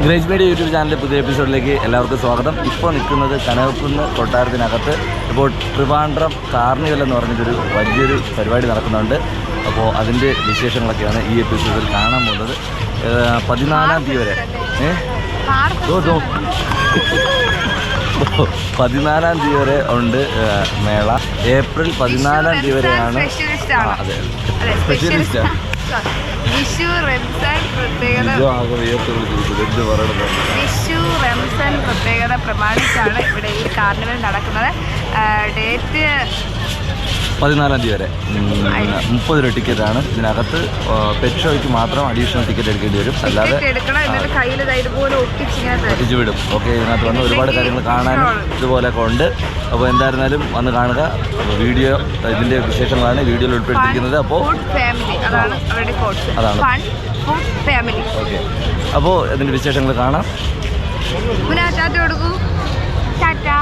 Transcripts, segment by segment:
Grace media YouTube ചാനലിൻ്റെ പുതിയ എപ്പിസോഡിലേക്ക് എല്ലാവർക്കും സ്വാഗതം. ഇപ്പോൾ നിൽക്കുന്നത് കനകക്കുന്ന് കൊട്ടാരത്തിനകത്ത്. ഇപ്പോൾ ട്രിവാൻഡ്രം കാർണിവൽ എന്ന് പറഞ്ഞിട്ടൊരു വലിയൊരു പരിപാടി നടക്കുന്നുണ്ട്. അപ്പോൾ അതിൻ്റെ വിശേഷങ്ങളൊക്കെയാണ് ഈ എപ്പിസോഡിൽ കാണാൻ പോകുന്നത്. 14-ാം തീയതി വരെ 14-ാം തീയതി വരെ ഉണ്ട് മേള. ഏപ്രിൽ 14-ാം തീയതി വരെയാണ്. അതെ, സ്പെഷ്യലിസ്റ്റാണ്. വിഷു റംസാൻ പ്രത്യേകത പ്രമാണിച്ചാണ് ഇവിടെ ഈ കാർണിവൽ നടക്കുന്നത്. ഡേറ്റ് 14-ാം തീയതി വരെ 30 രൂപ ടിക്കറ്റാണ്. ഇതിനകത്ത് പെറ്റ് ഷോയ്ക്ക് മാത്രം അഡീഷണൽ ടിക്കറ്റ് എടുക്കേണ്ടി വരും. അല്ലാതെ ഒട്ടിച്ചു വിടും. ഓക്കെ, ഇതിനകത്ത് വന്ന് ഒരുപാട് കാര്യങ്ങൾ കാണാനും ഇതുപോലെയൊക്കെ ഉണ്ട്. അപ്പോൾ എന്തായിരുന്നാലും വന്ന് കാണുക. വീഡിയോ ഇതിൻ്റെ വിശേഷങ്ങളാണ് വീഡിയോയിൽ ഉൾപ്പെടുത്തിയിരിക്കുന്നത്. അപ്പോൾ അതാണ് ഓക്കെ. അപ്പോൾ ഇതിൻ്റെ വിശേഷങ്ങൾ കാണാം. ടാറ്റാ.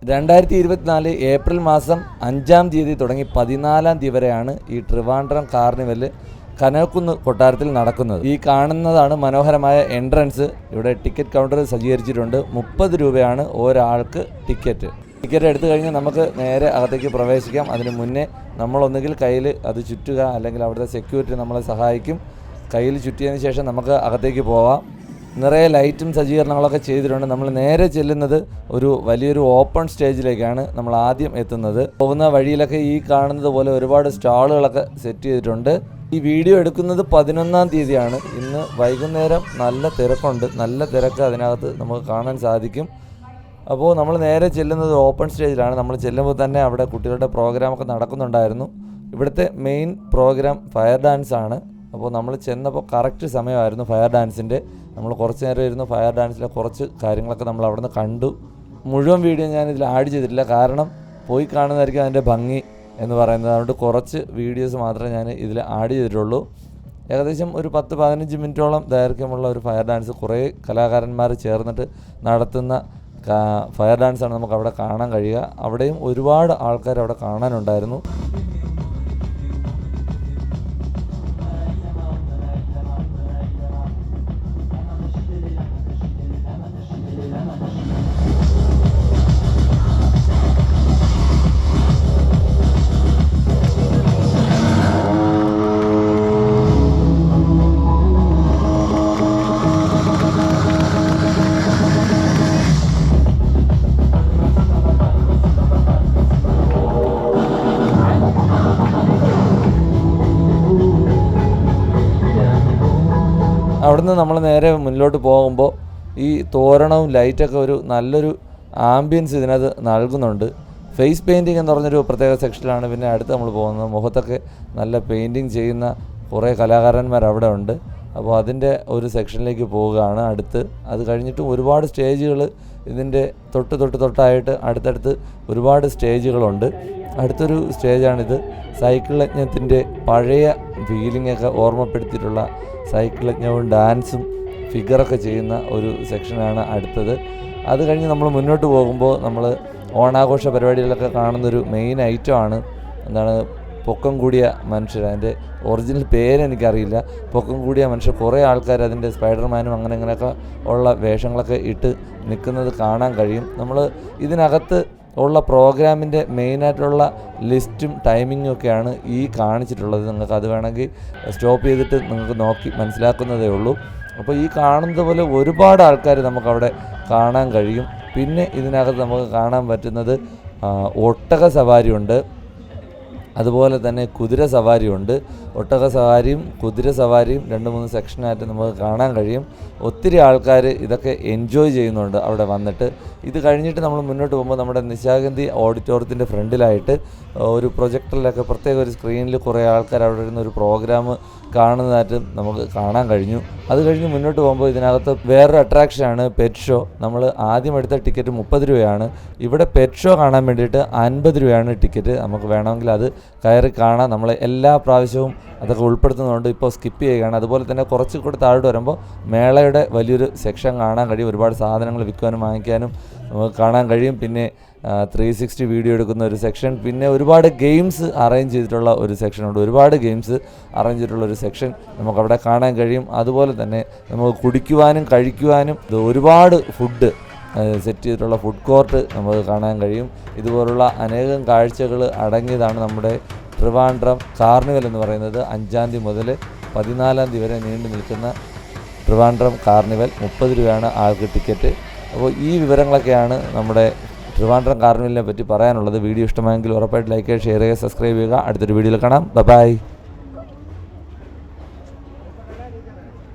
2024 ഏപ്രിൽ മാസം 5-ാം തീയതി തുടങ്ങി 14-ാം തീയതി വരെയാണ് ഈ ട്രിവാൻഡ്രം കാർണിവൽ കനകക്കുന്ന് കൊട്ടാരത്തിൽ നടക്കുന്നത്. ഈ കാണുന്നതാണ് മനോഹരമായ എൻട്രൻസ്. ഇവിടെ ടിക്കറ്റ് കൗണ്ടർ സജ്ജീകരിച്ചിട്ടുണ്ട്. 30 രൂപയാണ് ഒരാൾക്ക് ടിക്കറ്റ് എടുത്തു കഴിഞ്ഞാൽ നമുക്ക് നേരെ അകത്തേക്ക് പ്രവേശിക്കാം. അതിന് മുന്നേ നമ്മളൊന്നുകിൽ കയ്യിൽ അത് ചുറ്റുക, അല്ലെങ്കിൽ അവിടുത്തെ സെക്യൂരിറ്റി നമ്മളെ സഹായിക്കും. കയ്യിൽ ചുറ്റിയതിന് ശേഷം നമുക്ക് അകത്തേക്ക് പോവാം. നിറയെ ലൈറ്റും സജ്ജീകരണങ്ങളൊക്കെ ചെയ്തിട്ടുണ്ട്. നമ്മൾ നേരെ ചെല്ലുന്നത് ഒരു വലിയൊരു ഓപ്പൺ സ്റ്റേജിലേക്കാണ് നമ്മൾ ആദ്യം എത്തുന്നത്. പോകുന്ന വഴിയിലൊക്കെ ഈ കാണുന്നത് പോലെ ഒരുപാട് സ്റ്റാളുകളൊക്കെ സെറ്റ് ചെയ്തിട്ടുണ്ട്. ഈ വീഡിയോ എടുക്കുന്നത് 11-ാം തീയതിയാണ്. ഇന്ന് വൈകുന്നേരം നല്ല തിരക്കുണ്ട്. നല്ല തിരക്ക് അതിനകത്ത് നമുക്ക് കാണാൻ സാധിക്കും. അപ്പോൾ നമ്മൾ നേരെ ചെല്ലുന്നത് ഓപ്പൺ സ്റ്റേജിലാണ്. നമ്മൾ ചെല്ലുമ്പോൾ തന്നെ അവിടെ കുട്ടികളുടെ പ്രോഗ്രാമൊക്കെ നടക്കുന്നുണ്ടായിരുന്നു. ഇവിടുത്തെ മെയിൻ പ്രോഗ്രാം ഫയർ ഡാൻസ് ആണ്. അപ്പോൾ നമ്മൾ ചെന്നപ്പോൾ കറക്റ്റ് സമയമായിരുന്നു ഫയർ ഡാൻസിൻ്റെ. നമ്മൾ കുറച്ച് നേരം ഇരുന്ന് ഫയർ ഡാൻസിലെ കുറച്ച് കാര്യങ്ങളൊക്കെ നമ്മൾ അവിടെ നിന്ന് കണ്ടു. മുഴുവൻ വീഡിയോ ഞാൻ ഇതിൽ ആഡ് ചെയ്തിട്ടില്ല, കാരണം പോയി കാണുന്നതായിരിക്കും അതിൻ്റെ ഭംഗി എന്ന് പറയുന്നത്. അതുകൊണ്ട് കുറച്ച് വീഡിയോസ് മാത്രമേ ഞാൻ ഇതിൽ ആഡ് ചെയ്തിട്ടുള്ളൂ. ഏകദേശം ഒരു 10-15 മിനിറ്റോളം ദൈർഘ്യമുള്ള ഒരു ഫയർ ഡാൻസ്, കുറേ കലാകാരന്മാർ ചേർന്നിട്ട് നടത്തുന്ന ഫയർ ഡാൻസാണ് നമുക്ക് അവിടെ കാണാൻ കഴിയുക. അവിടെയും ഒരുപാട് ആൾക്കാർ അവിടെ കാണാനുണ്ടായിരുന്നു. അവിടുന്ന് നമ്മൾ നേരെ മുന്നിലോട്ട് പോകുമ്പോൾ ഈ തോരണവും ലൈറ്റൊക്കെ ഒരു നല്ലൊരു ആംബിയൻസ് ഇതിനകത്ത് നൽകുന്നുണ്ട്. ഫേസ് പെയിൻറ്റിങ് എന്ന് പറഞ്ഞൊരു പ്രത്യേക സെക്ഷനിലാണ് പിന്നെ അടുത്ത് നമ്മൾ പോകുന്നത്. മുഖത്തൊക്കെ നല്ല പെയിൻറ്റിങ് ചെയ്യുന്ന കുറേ കലാകാരന്മാർ അവിടെ ഉണ്ട്. അപ്പോൾ അതിൻ്റെ ഒരു സെക്ഷനിലേക്ക് പോവുകയാണ് അടുത്ത്. അത് കഴിഞ്ഞിട്ടും ഒരുപാട് സ്റ്റേജുകൾ ഇതിൻ്റെ തൊട്ടായിട്ട് അടുത്തടുത്ത് ഒരുപാട് സ്റ്റേജുകളുണ്ട്. അടുത്തൊരു സ്റ്റേജാണിത്. സൈക്കിൾ യജ്ഞത്തിൻ്റെ പഴയ ഫീലിങ്ങൊക്കെ ഓർമ്മപ്പെടുത്തിയിട്ടുള്ള സൈക്കിൾ യജ്ഞവും ഡാൻസും ഫിഗറൊക്കെ ചെയ്യുന്ന ഒരു സെക്ഷനാണ് അടുത്തത്. അത് കഴിഞ്ഞ് നമ്മൾ മുന്നോട്ട് പോകുമ്പോൾ നമ്മൾ ഓണാഘോഷ പരിപാടികളൊക്കെ കാണുന്നൊരു മെയിൻ ഐറ്റമാണ് എന്താണ്, പൊക്കം കൂടിയ മനുഷ്യർ. അതിൻ്റെ ഒറിജിനൽ പേരെനിക്കറിയില്ല. പൊക്കം കൂടിയ മനുഷ്യർ, കുറേ ആൾക്കാർ അതിൻ്റെ സ്പൈഡർമാനും അങ്ങനെയൊക്കെ ഉള്ള വേഷങ്ങളൊക്കെ ഇട്ട് നിൽക്കുന്നത് കാണാൻ കഴിയും. നമ്മൾ ഇതിനകത്ത് ഉള്ള പ്രോഗ്രാമിൻ്റെ മെയിനായിട്ടുള്ള ലിസ്റ്റും ടൈമിങ്ങും ഒക്കെയാണ് ഈ കാണിച്ചിട്ടുള്ളത്. നിങ്ങൾക്ക് അത് വേണമെങ്കിൽ സ്റ്റോപ്പ് ചെയ്തിട്ട് നിങ്ങൾക്ക് നോക്കി മനസ്സിലാക്കുന്നതേ ഉള്ളൂ. അപ്പോൾ ഈ കാണുന്നത് പോലെ ഒരുപാട് ആൾക്കാർ നമുക്കവിടെ കാണാൻ കഴിയും. പിന്നെ ഇതിനകത്ത് നമുക്ക് കാണാൻ പറ്റുന്നത് ഒട്ടക സവാരിയുണ്ട്, അതുപോലെ തന്നെ കുതിര സവാരിയുണ്ട്. ഒട്ടക സവാരിയും കുതിര സവാരിയും 2-3 സെക്ഷനായിട്ട് നമുക്ക് കാണാൻ കഴിയും. ഒത്തിരി ആൾക്കാർ ഇതൊക്കെ എൻജോയ് ചെയ്യുന്നുണ്ട് അവിടെ വന്നിട്ട്. ഇത് കഴിഞ്ഞിട്ട് നമ്മൾ മുന്നോട്ട് പോകുമ്പോൾ നമ്മുടെ നിശാഗന്ധി ഓഡിറ്റോറിയത്തിൻ്റെ ഫ്രണ്ടിലായിട്ട് ഒരു പ്രൊജക്ടറിലൊക്കെ പ്രത്യേക ഒരു സ്ക്രീനിൽ കുറേ ആൾക്കാർ അവിടെ ഇരുന്ന് ഒരു പ്രോഗ്രാം കാണുന്നതായിട്ട് നമുക്ക് കാണാൻ കഴിഞ്ഞു. അത് കഴിഞ്ഞ് മുന്നോട്ട് പോകുമ്പോൾ ഇതിനകത്ത് വേറൊരു അട്രാക്ഷനാണ് പെറ്റ് ഷോ. നമ്മൾ ആദ്യം എടുത്ത ടിക്കറ്റ് 30 രൂപയാണ്. ഇവിടെ പെറ്റ് ഷോ കാണാൻ വേണ്ടിയിട്ട് 50 രൂപയാണ് ടിക്കറ്റ്. നമുക്ക് വേണമെങ്കിൽ അത് കയറി കാണാം. നമ്മൾ എല്ലാ പ്രാവശ്യവും അതൊക്കെ ഉൾപ്പെടുത്തുന്നതുകൊണ്ട് ഇപ്പോൾ സ്കിപ്പ് ചെയ്യുകയാണ്. അതുപോലെ തന്നെ കുറച്ച് കൂടി താഴോട്ട് വരുമ്പോൾ മേളയുടെ വലിയൊരു സെക്ഷൻ കാണാൻ കഴിയും. ഒരുപാട് സാധനങ്ങൾ വിൽക്കാനും വാങ്ങിക്കാനും നമുക്ക് കാണാൻ കഴിയും. പിന്നെ 360 വീഡിയോ എടുക്കുന്ന ഒരു സെക്ഷൻ, പിന്നെ ഒരുപാട് ഗെയിംസ് അറേഞ്ച് ചെയ്തിട്ടുള്ള ഒരു സെക്ഷനുണ്ട്. ഒരുപാട് ഗെയിംസ് അറേഞ്ച് ചെയ്തിട്ടുള്ള ഒരു സെക്ഷൻ നമുക്കവിടെ കാണാൻ കഴിയും. അതുപോലെ തന്നെ നമുക്ക് കുടിക്കുവാനും കഴിക്കുവാനും ഒരുപാട് ഫുഡ് സെറ്റ് ചെയ്തിട്ടുള്ള ഫുഡ് കോർട്ട് നമുക്ക് കാണാൻ കഴിയും. ഇതുപോലുള്ള അനേകം കാഴ്ചകൾ അടങ്ങിയതാണ് നമ്മുടെ ട്രിവാൻഡ്രം കാർണിവൽ എന്ന് പറയുന്നത്. 5-ാം തീയതി മുതൽ 14-ാം തീയതി വരെ നീണ്ടു നിൽക്കുന്ന ട്രിവാൻഡ്രം കാർണിവൽ. 30 രൂപയാണ് ആൾക്ക് ടിക്കറ്റ്. അപ്പോൾ ഈ വിവരങ്ങളൊക്കെയാണ് നമ്മുടെ ട്രിവാൻഡ്രം കാർണിവലിനെ പറ്റി പറയാനുള്ളത്. വീഡിയോ ഇഷ്ടമായെങ്കിൽ ഉറപ്പായിട്ട് ലൈക്ക് ചെയ്യുക, ഷെയർ ചെയ്യുക, സബ്സ്ക്രൈബ് ചെയ്യുക. അടുത്തൊരു വീഡിയോയിൽ കാണാം. ബൈ.